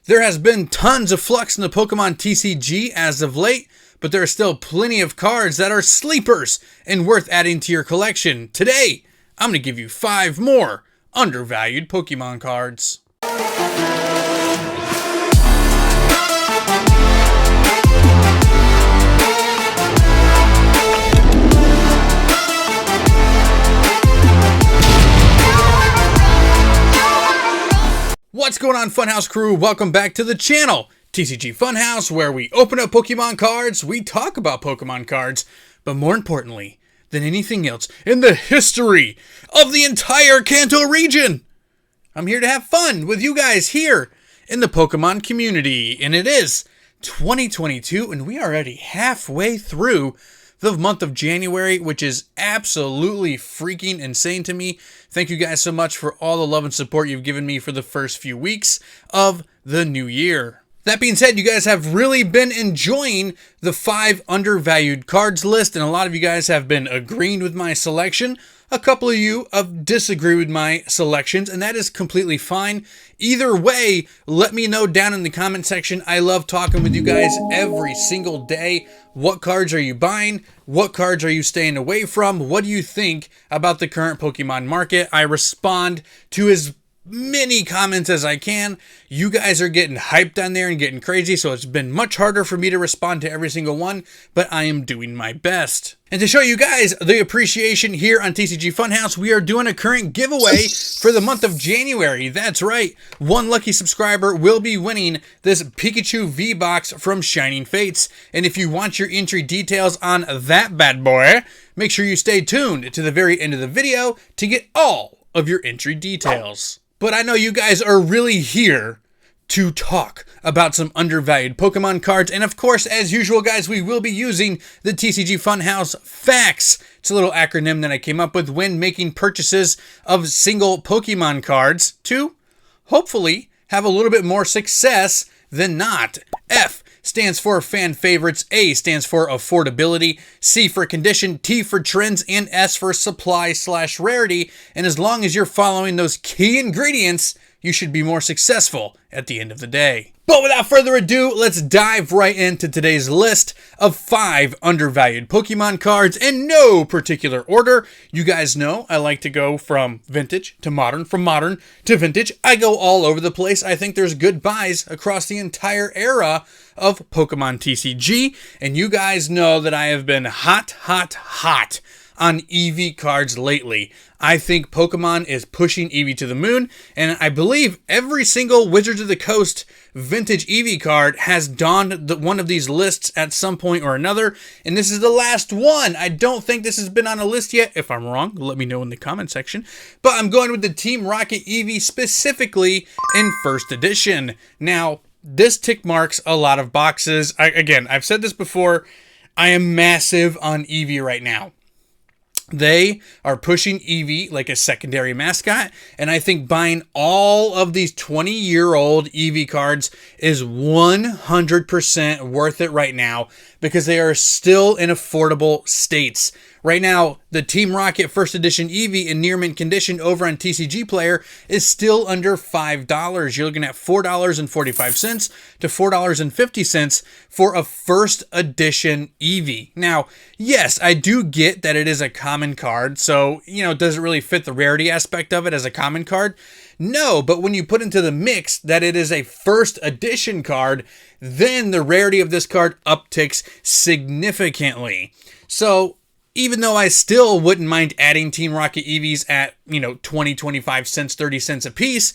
There has been tons of flux in the Pokemon TCG as of late, but there are still plenty of cards that are sleepers and worth adding to your collection. Today, I'm going to give you 5 more undervalued Pokemon cards. What's going on, Funhouse crew? Welcome back to the channel, TCG Funhouse, where we open up Pokemon cards, we talk about Pokemon cards, but more importantly than anything else in the history of the entire Kanto region, I'm here to have fun with you guys here in the Pokemon community. And it is 2022, and we are already halfway through the month of January, which is absolutely freaking insane to me. Thank you guys so much for all the love and support you've given me for the first few weeks of the new year. That being said, you guys have really been enjoying the 5 undervalued cards list, and a lot of you guys have been agreeing with my selection. A couple of you have disagreed with my selections, and that is completely fine. Either way, let me know down in the comment section. I love talking with you guys every single day. What cards are you buying? What cards are you staying away from? What do you think about the current Pokemon market? I respond to as many comments as I can. You guys are getting hyped on there and getting crazy, so it's been much harder for me to respond to every single one, but I am doing my best. And to show you guys the appreciation here on TCG Funhouse, we are doing a current giveaway for the month of January. That's right, one lucky subscriber will be winning this Pikachu V-Box from Shining Fates. And if you want your entry details on that bad boy, make sure you stay tuned to the very end of the video to get all of your entry details. But I know you guys are really here to talk about some undervalued Pokemon cards. And of course, as usual, guys, we will be using the TCG Funhouse Facts. It's a little acronym that I came up with when making purchases of single Pokemon cards to hopefully have a little bit more success than not. F stands for fan favorites, A stands for affordability, C for condition, T for trends, and S for supply/rarity. And as long as you're following those key ingredients, you should be more successful at the end of the day. But without further ado, let's dive right into today's list of 5 undervalued Pokemon cards in no particular order. You guys know I like to go from vintage to modern, from modern to vintage. I go all over the place. I think there's good buys across the entire era of Pokemon TCG. And you guys know that I have been hot on Eevee cards lately. I think Pokemon is pushing Eevee to the moon, and I believe every single Wizards of the Coast vintage Eevee card has donned one of these lists at some point or another, and this is the last one. I don't think this has been on a list yet. If I'm wrong, let me know in the comment section. But I'm going with the Team Rocket Eevee specifically in first edition. Now, this tick marks a lot of boxes. Again, I've said this before, I am massive on Eevee right now. They are pushing Eevee like a secondary mascot, and I think buying all of these 20-year-old Eevee cards is 100% worth it right now because they are still in affordable states. Right now, the Team Rocket First Edition Eevee in near mint condition over on TCG Player is still under $5. You're looking at $4.45 to $4.50 for a First Edition Eevee. Now, yes, I do get that it is a common card, so, does it really fit the rarity aspect of it as a common card? No, but when you put into the mix that it is a First Edition card, then the rarity of this card upticks significantly. So, even though I still wouldn't mind adding Team Rocket Eevees at, 20, 25 cents, 30 cents a piece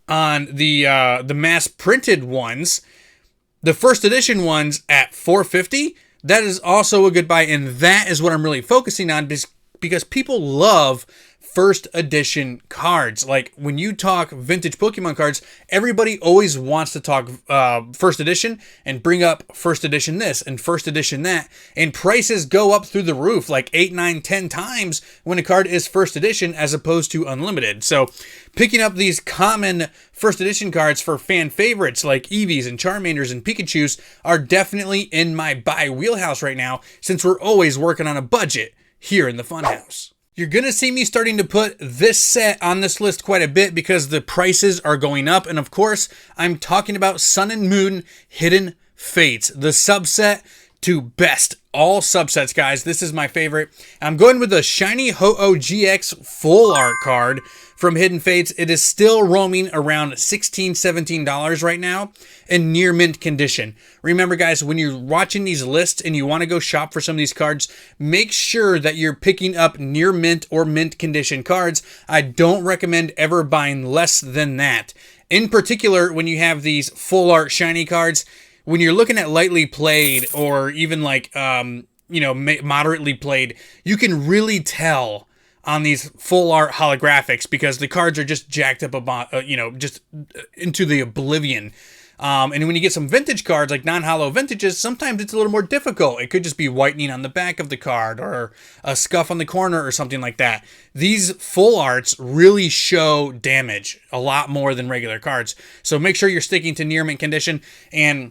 on the mass printed ones, the first edition ones at $4.50, that is also a good buy, and that is what I'm really focusing on because people love first edition cards. Like when you talk vintage Pokemon cards, everybody always wants to talk first edition and bring up first edition this and first edition that, and prices go up through the roof like 8, 9, 10 times when a card is first edition as opposed to unlimited. So picking up these common first edition cards for fan favorites like Eevees and Charmanders and Pikachus are definitely in my buy wheelhouse right now, since we're always working on a budget here in the Funhouse. You're going to see me starting to put this set on this list quite a bit because the prices are going up. And of course, I'm talking about Sun and Moon Hidden Fates, the subset to best. All subsets, guys. This is my favorite. I'm going with the Shiny Ho-Oh GX Full Art card from Hidden Fates. It is still roaming around $16, $17 right now in near mint condition. Remember, guys, when you're watching these lists and you want to go shop for some of these cards, make sure that you're picking up near mint or mint condition cards. I don't recommend ever buying less than that. In particular, when you have these full art shiny cards, when you're looking at lightly played or even like, moderately played, you can really tell on these full art holographics because the cards are just jacked up about, just into the oblivion. And when you get some vintage cards, like non-holo vintages, sometimes it's a little more difficult. It could just be whitening on the back of the card or a scuff on the corner or something like that. These full arts really show damage a lot more than regular cards. So make sure you're sticking to near mint condition. And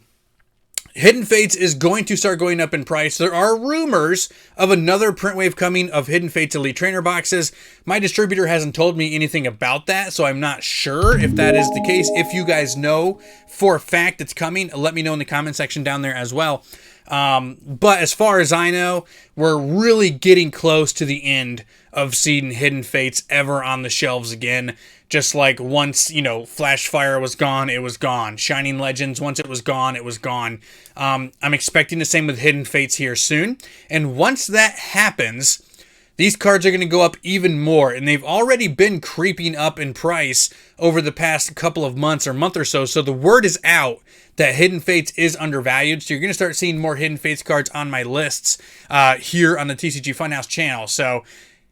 Hidden Fates is going to start going up in price. There are rumors of another print wave coming of Hidden Fates Elite Trainer boxes. My distributor hasn't told me anything about that, so I'm not sure if that is the case. If you guys know for a fact it's coming, let me know in the comment section down there as well. But as far as I know, we're really getting close to the end of seeing Hidden Fates ever on the shelves again. Just like once, Flash Fire was gone, it was gone. Shining Legends, once it was gone, it was gone. I'm expecting the same with Hidden Fates here soon. And once that happens, these cards are going to go up even more. And they've already been creeping up in price over the past couple of months or month or so. So the word is out that Hidden Fates is undervalued. So you're going to start seeing more Hidden Fates cards on my lists here on the TCG Funhouse channel. So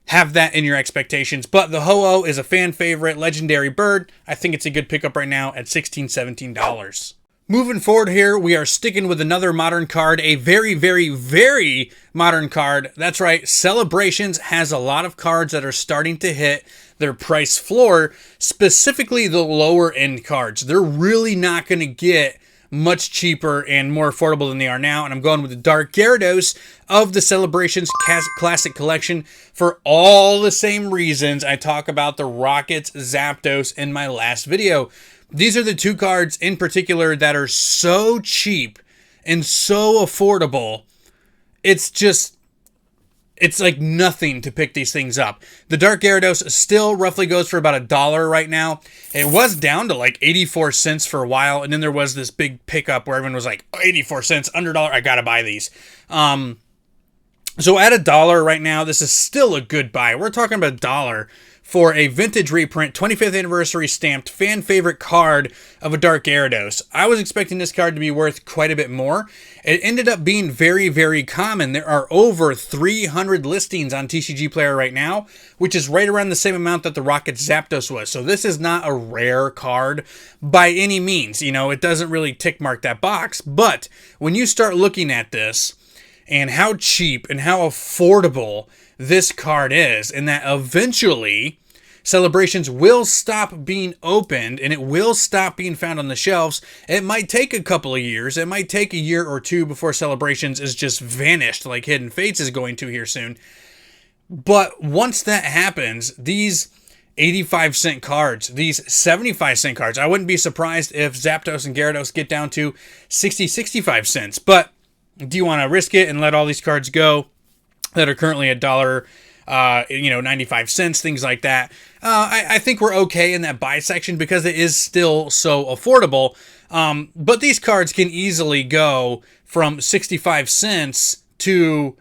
have that in your expectations. But the Ho-Oh is a fan favorite, legendary bird. I think it's a good pickup right now at $16, $17. Moving forward here, we are sticking with another modern card, a very, very, very modern card. That's right, Celebrations has a lot of cards that are starting to hit their price floor, specifically the lower end cards. They're really not going to get much cheaper and more affordable than they are now. And I'm going with the Dark Gyarados of the Celebrations Classic Collection for all the same reasons I talk about the Rockets Zapdos in my last video. These are the two cards in particular that are so cheap and so affordable. It's like nothing to pick these things up. The Dark Gyarados still roughly goes for about $1 right now. It was down to like 84 cents for a while, and then there was this big pickup where everyone was like, 84 cents, under $1, I gotta buy these. So at $1 right now, this is still a good buy. We're talking about $1 for a vintage reprint, 25th anniversary stamped fan favorite card of a Dark Gyarados. I was expecting this card to be worth quite a bit more. It ended up being very, very common. There are over 300 listings on TCG Player right now, which is right around the same amount that the Rocket Zapdos was. So this is not a rare card by any means. It doesn't really tick mark that box. But when you start looking at this and how cheap and how affordable this card is, and that eventually Celebrations will stop being opened and it will stop being found on the shelves. It might take a couple of years. It might take a year or two before Celebrations is just vanished like Hidden Fates is going to here soon. But once that happens, these 85-cent cards, these 75-cent cards, I wouldn't be surprised if Zapdos and Gyarados get down to 60, 65 cents. But do you want to risk it and let all these cards go that are currently $1, 95 cents, things like that? I think we're okay in that buy section because it is still so affordable. But these cards can easily go from 65 cents to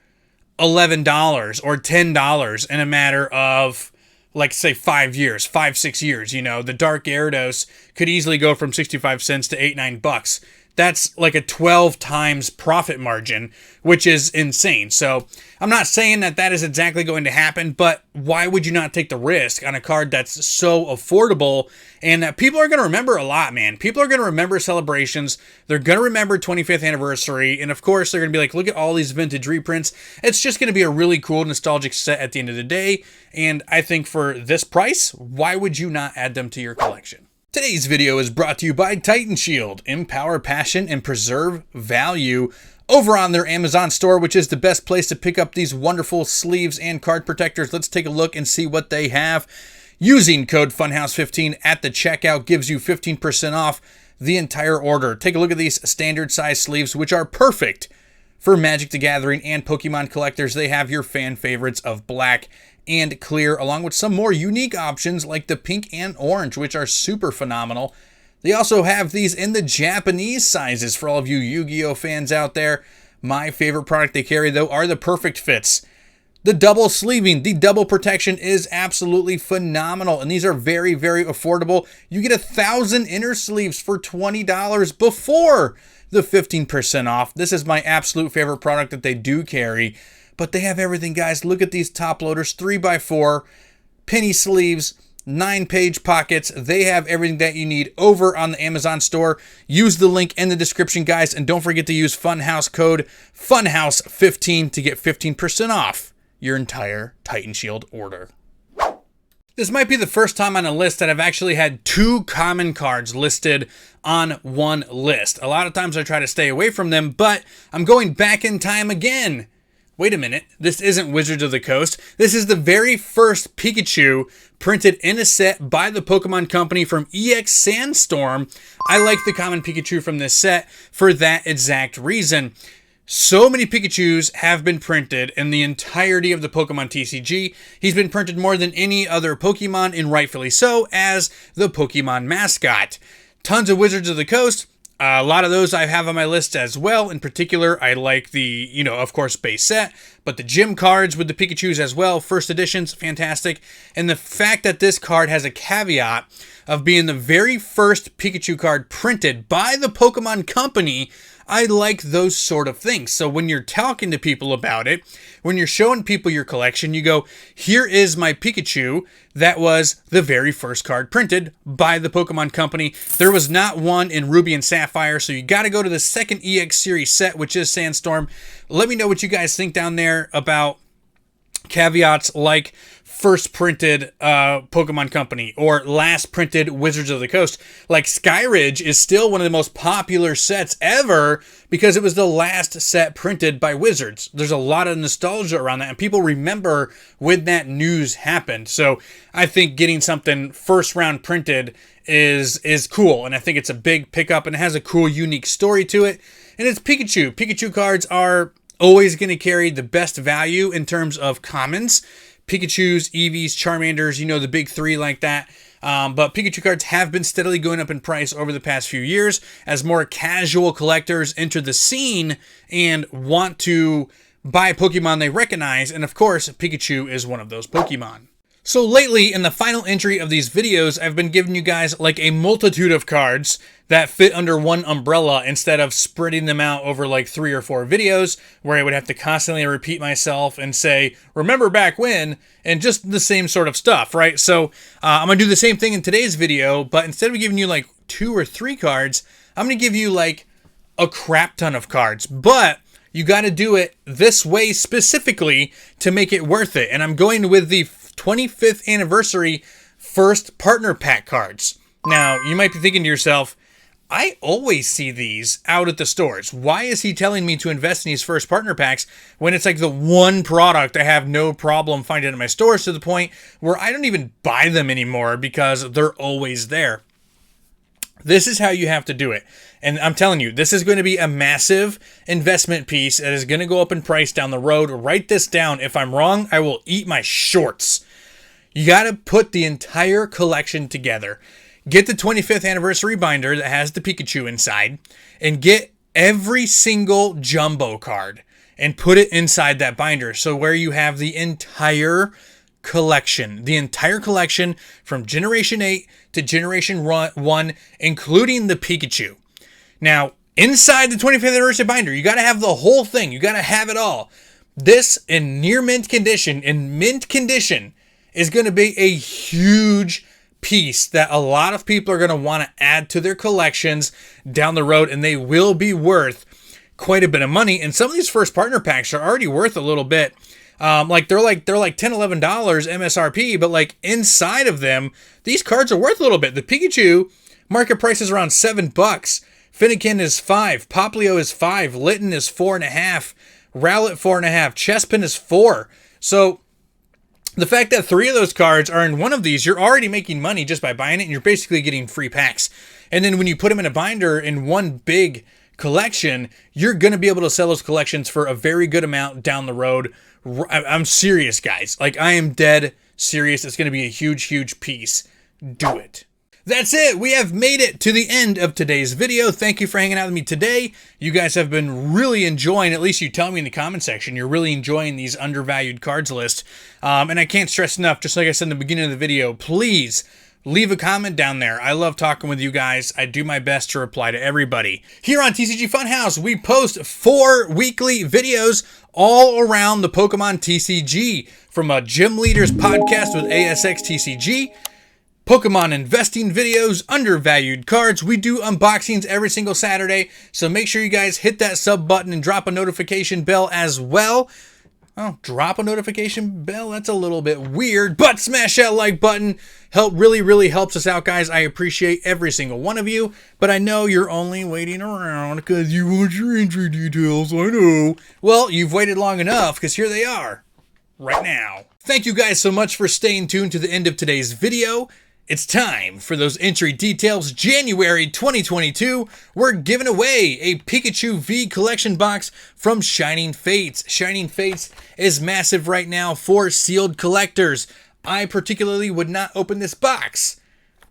$11 or $10 in a matter of, like, say 5 years, 6 years. The Dark Gyarados could easily go from 65 cents to $8-9. That's like a 12 times profit margin, which is insane. So I'm not saying that that is exactly going to happen, but why would you not take the risk on a card that's so affordable and that people are going to remember a lot, man? People are going to remember Celebrations. They're going to remember 25th anniversary. And of course, they're going to be like, look at all these vintage reprints. It's just going to be a really cool, nostalgic set at the end of the day. And I think for this price, why would you not add them to your collection? Today's video is brought to you by Titan Shield. Empower passion and preserve value. over on their Amazon store, which is the best place to pick up these wonderful sleeves and card protectors. Let's take a look and see what they have. Using code Funhouse15 at the checkout gives you 15% off the entire order. Take a look at these standard size sleeves, which are perfect for Magic the Gathering and Pokemon collectors. They have your fan favorites of black and clear, along with some more unique options like the pink and orange, which are super phenomenal. They also have these in the Japanese sizes for all of you Yu-Gi-Oh fans out there. My favorite product they carry, though, are the perfect fits. The double sleeving, the double protection is absolutely phenomenal, and these are very, very affordable. You get 1,000 inner sleeves for $20 before the 15% off. This is my absolute favorite product that they do carry, but they have everything, guys. Look at these top loaders, 3x4, penny sleeves, 9-page pockets. They have everything that you need over on the Amazon store. Use the link in the description, guys, and don't forget to use Funhouse code Funhouse15 to get 15% off your entire Titan Shield order. This might be the first time on a list that I've actually had 2 common cards listed on one list. A lot of times I try to stay away from them, but I'm going back in time again. Wait a minute, this isn't Wizards of the Coast. This is the very first Pikachu printed in a set by the Pokemon Company from EX Sandstorm. I like the common Pikachu from this set for that exact reason. So many Pikachus have been printed in the entirety of the Pokemon TCG. He's been printed more than any other Pokemon, and rightfully so, as the Pokemon mascot. Tons of Wizards of the Coast. A lot of those I have on my list as well. In particular, I like the, of course, base set, but the gym cards with the Pikachus as well. First editions, fantastic. And the fact that this card has a caveat of being the very first Pikachu card printed by the Pokemon Company, I like those sort of things. So when you're talking to people about it, when you're showing people your collection, you go, here is my Pikachu that was the very first card printed by the Pokemon Company. There was not one in Ruby and Sapphire, so you got to go to the second EX series set, which is Sandstorm. Let me know what you guys think down there about caveats like first printed Pokemon Company or last printed Wizards of the Coast. Like Skyridge is still one of the most popular sets ever because it was the last set printed by Wizards. There's a lot of nostalgia around that, and people remember when that news happened. So I think getting something first round printed is cool, and I think it's a big pickup, and it has a cool, unique story to it. And it's Pikachu. Pikachu cards are always going to carry the best value in terms of commons. Pikachus, Eevees, Charmanders, the big 3 like that. But Pikachu cards have been steadily going up in price over the past few years as more casual collectors enter the scene and want to buy Pokemon they recognize. And of course, Pikachu is one of those Pokemon. So lately, in the final entry of these videos, I've been giving you guys like a multitude of cards that fit under one umbrella instead of spreading them out over like 3 or 4 videos where I would have to constantly repeat myself and say, remember back when, and just the same sort of stuff, right? So I'm going to do the same thing in today's video, but instead of giving you like 2 or 3 cards, I'm going to give you like a crap ton of cards, but you got to do it this way specifically to make it worth it. And I'm going with the 25th anniversary first partner pack cards. Now, you might be thinking to yourself, I always see these out at the stores. Why is he telling me to invest in these first partner packs when it's like the one product I have no problem finding in my stores, to the point where I don't even buy them anymore because they're always there? This is how you have to do it. And I'm telling you, this is going to be a massive investment piece that is going to go up in price down the road. Write this down. If I'm wrong, I will eat my shorts. You got to put the entire collection together. Get the 25th anniversary binder that has the Pikachu inside, and get every single jumbo card and put it inside that binder. So where you have the entire collection from Generation 8 to Generation 1, including the Pikachu. Now, inside the 25th anniversary binder, you got to have the whole thing. You got to have it all. This in near mint condition, is going to be a huge piece that a lot of people are going to want to add to their collections down the road, and they will be worth quite a bit of money. And some of these first partner packs are already worth a little bit. They're like $10, $11 MSRP, but like inside of them, these cards are worth a little bit. The Pikachu market price is around $7 Finnegan is 5. Poplio is 5. Litten is 4.5. Rowlet 4.5. Chespin is 4. So the fact that 3 of those cards are in one of these, you're already making money just by buying it, and you're basically getting free packs. And then when you put them in a binder in one big collection, you're going to be able to sell those collections for a very good amount down the road. I'm serious, guys. Like, I am dead serious. It's going to be a huge, huge piece. Do it. That's it. We have made it to the end of today's video. Thank you for hanging out with me today. You guys have been really enjoying, at least you tell me in the comment section, you're really enjoying these undervalued cards list. And I can't stress enough, just like I said in the beginning of the video, please leave a comment down there. I love talking with you guys. I do my best to reply to everybody. Here on TCG Funhouse, we post 4 weekly videos all around the Pokemon TCG, from a Gym Leaders podcast with ASX TCG, Pokemon investing videos, undervalued cards. We do unboxings every single Saturday, so make sure you guys hit that sub button and drop a notification bell as well. Oh, drop a notification bell? That's a little bit weird, but smash that like button. Really helps us out, guys. I appreciate every single one of you, but I know you're only waiting around because you want your entry details. I know. Well, you've waited long enough, because here they are right now. Thank you guys so much for staying tuned to the end of today's video. It's time for those entry details. January 2022, we're giving away a Pikachu V collection box from Shining Fates. Shining Fates is massive right now for sealed collectors. I particularly would not open this box,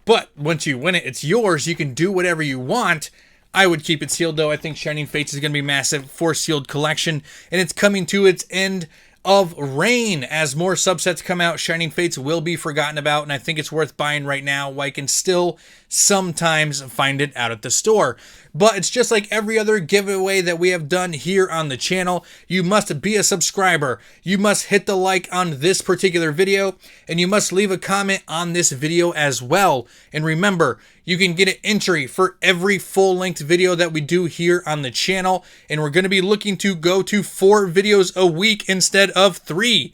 but once you win it, it's yours. You can do whatever you want. I would keep it sealed, though. I think Shining Fates is going to be massive for sealed collection, and it's coming to its end of reign. As more subsets come out, Shining Fates will be forgotten about, and I think it's worth buying right now while I can still sometimes find it out at the store. But it's just like every other giveaway that we have done here on the channel. You must be a subscriber, you must hit the like on this particular video, and you must leave a comment on this video as well. And remember, you can get an entry for every full-length video that we do here on the channel, and we're going to be looking to go to 4 videos a week instead of 3.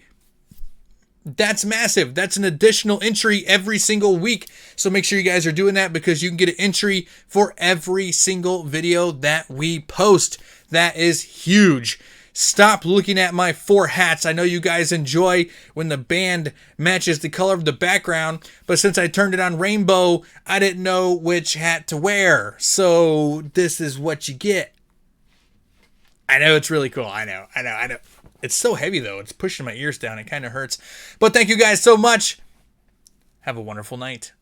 That's massive. That's an additional entry every single week. So make sure you guys are doing that, because you can get an entry for every single video that we post. That is huge. Stop looking at my 4 hats. I know you guys enjoy when the band matches the color of the background, but since I turned it on rainbow, I didn't know which hat to wear. So this is what you get. I know it's really cool. I know. It's so heavy, though. It's pushing my ears down. It kind of hurts. But thank you guys so much. Have a wonderful night.